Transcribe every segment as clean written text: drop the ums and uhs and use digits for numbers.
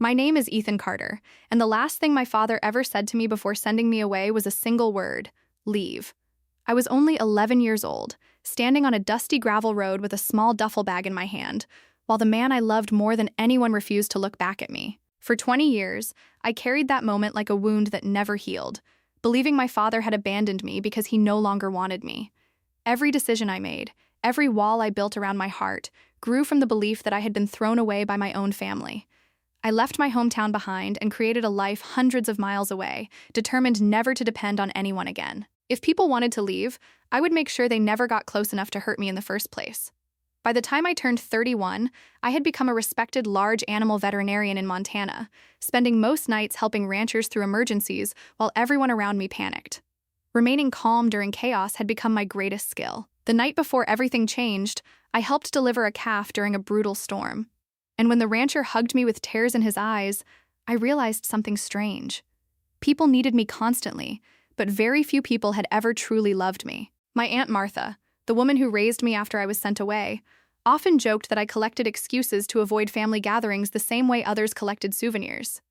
My name is Ethan Carter, and the last thing my father ever said to me before sending me away was a single word: leave. I was only 11 years old, standing on a dusty gravel road with a small duffel bag in my hand, while the man I loved more than anyone refused to look back at me. For 20 years, I carried that moment like a wound that never healed, believing my father had abandoned me because he no longer wanted me. Every decision I made, every wall I built around my heart, grew from the belief that I had been thrown away by my own family. I left my hometown behind and created a life hundreds of miles away, determined never to depend on anyone again. If people wanted to leave, I would make sure they never got close enough to hurt me in the first place. By the time I turned 31, I had become a respected large animal veterinarian in Montana, spending most nights helping ranchers through emergencies while everyone around me panicked. Remaining calm during chaos had become my greatest skill. The night before everything changed, I helped deliver a calf during a brutal storm. And when the rancher hugged me with tears in his eyes, I realized something strange. People needed me constantly, but very few people had ever truly loved me. My Aunt Martha, the woman who raised me after I was sent away, often joked that I collected excuses to avoid family gatherings the same way others collected souvenirs.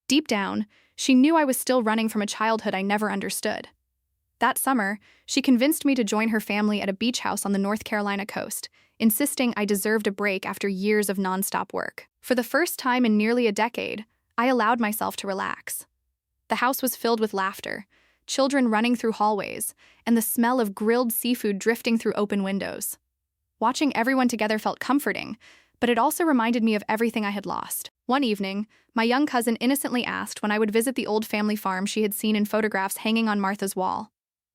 Deep down, she knew I was still running from a childhood I never understood. That summer, she convinced me to join her family at a beach house on the North Carolina coast, insisting I deserved a break after years of nonstop work. For the first time in nearly a decade, I allowed myself to relax. The house was filled with laughter, children running through hallways, and the smell of grilled seafood drifting through open windows. Watching everyone together felt comforting, but it also reminded me of everything I had lost. One evening, my young cousin innocently asked when I would visit the old family farm she had seen in photographs hanging on Martha's wall.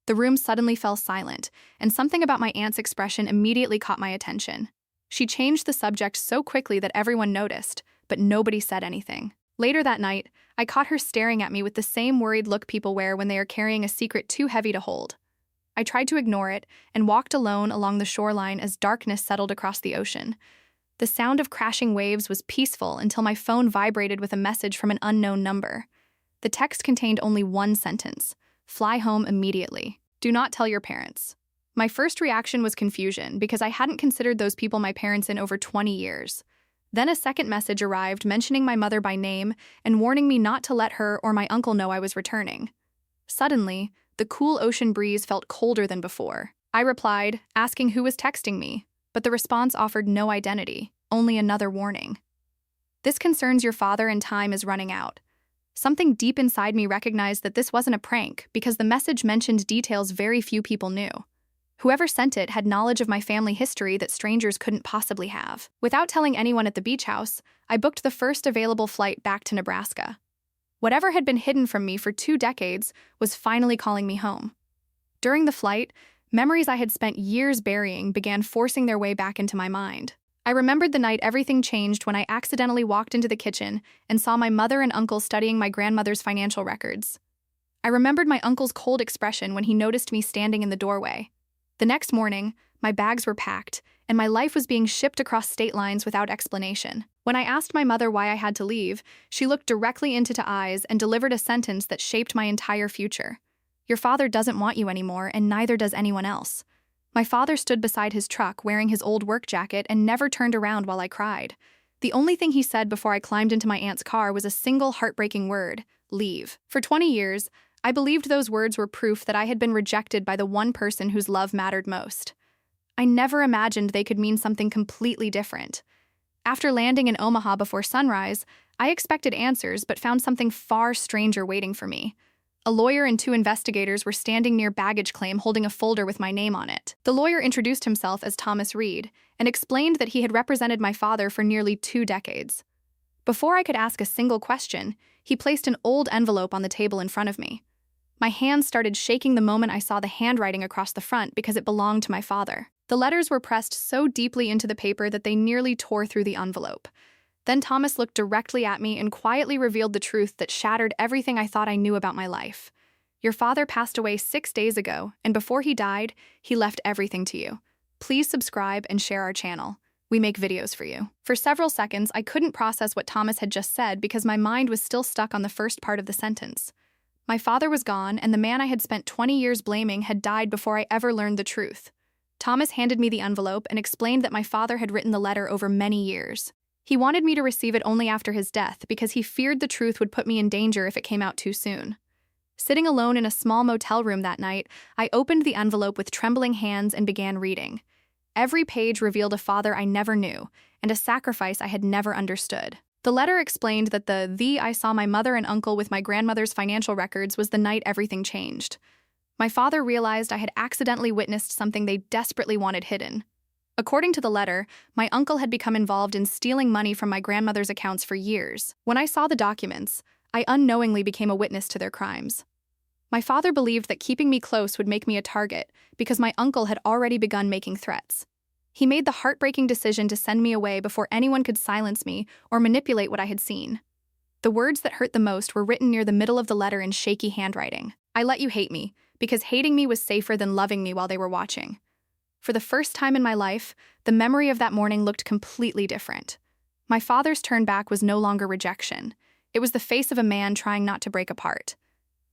The room suddenly fell silent, and something about my aunt's expression immediately caught my attention. She changed the subject so quickly that everyone noticed, but nobody said anything. Later that night, I caught her staring at me with the same worried look people wear when they are carrying a secret too heavy to hold. I tried to ignore it and walked alone along the shoreline as darkness settled across the ocean. The sound of crashing waves was peaceful until my phone vibrated with a message from an unknown number. The text contained only one sentence: "Fly home immediately. Do not tell your parents." My first reaction was confusion because I hadn't considered those people my parents in over 20 years. Then a second message arrived mentioning my mother by name and warning me not to let her or my uncle know I was returning. Suddenly, the cool ocean breeze felt colder than before. I replied, asking who was texting me, but the response offered no identity, only another warning. "This concerns your father and time is running out." Something deep inside me recognized that this wasn't a prank because the message mentioned details very few people knew. Whoever sent it had knowledge of my family history that strangers couldn't possibly have. Without telling anyone at the beach house, I booked the first available flight back to Nebraska. Whatever had been hidden from me for 2 decades was finally calling me home. During the flight, memories I had spent years burying began forcing their way back into my mind. I remembered the night everything changed when I accidentally walked into the kitchen and saw my mother and uncle studying my grandmother's financial records. I remembered my uncle's cold expression when he noticed me standing in the doorway. The next morning, my bags were packed, and my life was being shipped across state lines without explanation. When I asked my mother why I had to leave, she looked directly into my eyes and delivered a sentence that shaped my entire future. "Your father doesn't want you anymore, and neither does anyone else." My father stood beside his truck wearing his old work jacket and never turned around while I cried. The only thing he said before I climbed into my aunt's car was a single heartbreaking word: leave. For 20 years, I believed those words were proof that I had been rejected by the one person whose love mattered most. I never imagined they could mean something completely different. After landing in Omaha before sunrise, I expected answers but found something far stranger waiting for me. A lawyer and 2 investigators were standing near baggage claim holding a folder with my name on it. The lawyer introduced himself as Thomas Reed and explained that he had represented my father for nearly 2 decades. Before I could ask a single question, he placed an old envelope on the table in front of me. My hands started shaking the moment I saw the handwriting across the front because it belonged to my father. The letters were pressed so deeply into the paper that they nearly tore through the envelope. Then Thomas looked directly at me and quietly revealed the truth that shattered everything I thought I knew about my life. "Your father passed away 6 days ago, and before he died, he left everything to you. Please subscribe and share our channel. We make videos for you." For several seconds, I couldn't process what Thomas had just said because my mind was still stuck on the first part of the sentence. My father was gone, and the man I had spent 20 years blaming had died before I ever learned the truth. Thomas handed me the envelope and explained that my father had written the letter over many years. He wanted me to receive it only after his death because he feared the truth would put me in danger if it came out too soon. Sitting alone in a small motel room that night, I opened the envelope with trembling hands and began reading. Every page revealed a father I never knew and a sacrifice I had never understood. The letter explained that the I saw my mother and uncle with my grandmother's financial records was the night everything changed. My father realized I had accidentally witnessed something they desperately wanted hidden. According to the letter, my uncle had become involved in stealing money from my grandmother's accounts for years. When I saw the documents, I unknowingly became a witness to their crimes. My father believed that keeping me close would make me a target because my uncle had already begun making threats. He made the heartbreaking decision to send me away before anyone could silence me or manipulate what I had seen. The words that hurt the most were written near the middle of the letter in shaky handwriting. I let you hate me, because hating me was safer than loving me while they were watching. For the first time in my life, the memory of that morning looked completely different. My father's turn back was no longer rejection. It was the face of a man trying not to break apart.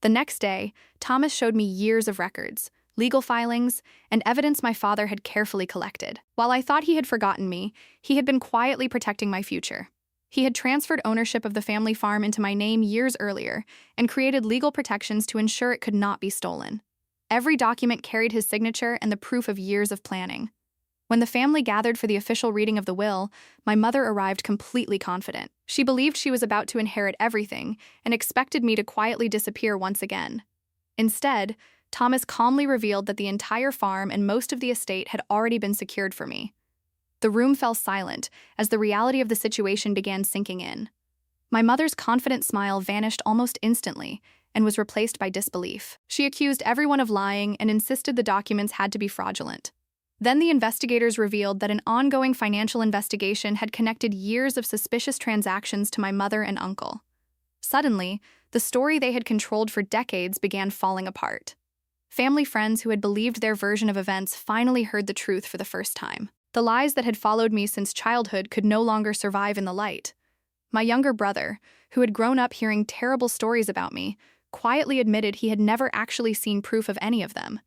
The next day, Thomas showed me years of records, legal filings, and evidence my father had carefully collected. While I thought he had forgotten me, he had been quietly protecting my future. He had transferred ownership of the family farm into my name years earlier and created legal protections to ensure it could not be stolen. Every document carried his signature and the proof of years of planning. When the family gathered for the official reading of the will, my mother arrived completely confident. She believed she was about to inherit everything and expected me to quietly disappear once again. Instead, Thomas calmly revealed that the entire farm and most of the estate had already been secured for me. The room fell silent as the reality of the situation began sinking in. My mother's confident smile vanished almost instantly and was replaced by disbelief. She accused everyone of lying and insisted the documents had to be fraudulent. Then the investigators revealed that an ongoing financial investigation had connected years of suspicious transactions to my mother and uncle. Suddenly, the story they had controlled for decades began falling apart. Family friends who had believed their version of events finally heard the truth for the first time. The lies that had followed me since childhood could no longer survive in the light. My younger brother, who had grown up hearing terrible stories about me, quietly admitted he had never actually seen proof of any of them.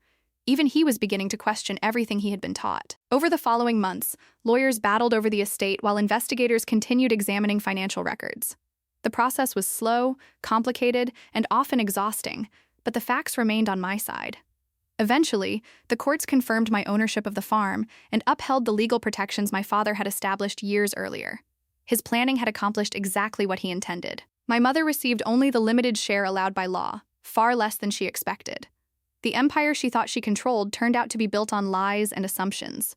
Even he was beginning to question everything he had been taught. Over the following months, lawyers battled over the estate while investigators continued examining financial records. The process was slow, complicated, and often exhausting, but the facts remained on my side. Eventually, the courts confirmed my ownership of the farm and upheld the legal protections my father had established years earlier. His planning had accomplished exactly what he intended. My mother received only the limited share allowed by law, far less than she expected. The empire she thought she controlled turned out to be built on lies and assumptions.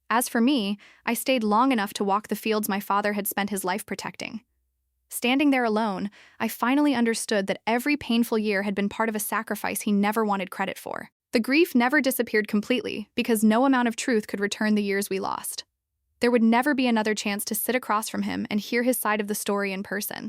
As for me, I stayed long enough to walk the fields my father had spent his life protecting. Standing there alone, I finally understood that every painful year had been part of a sacrifice he never wanted credit for. The grief never disappeared completely because no amount of truth could return the years we lost. There would never be another chance to sit across from him and hear his side of the story in person.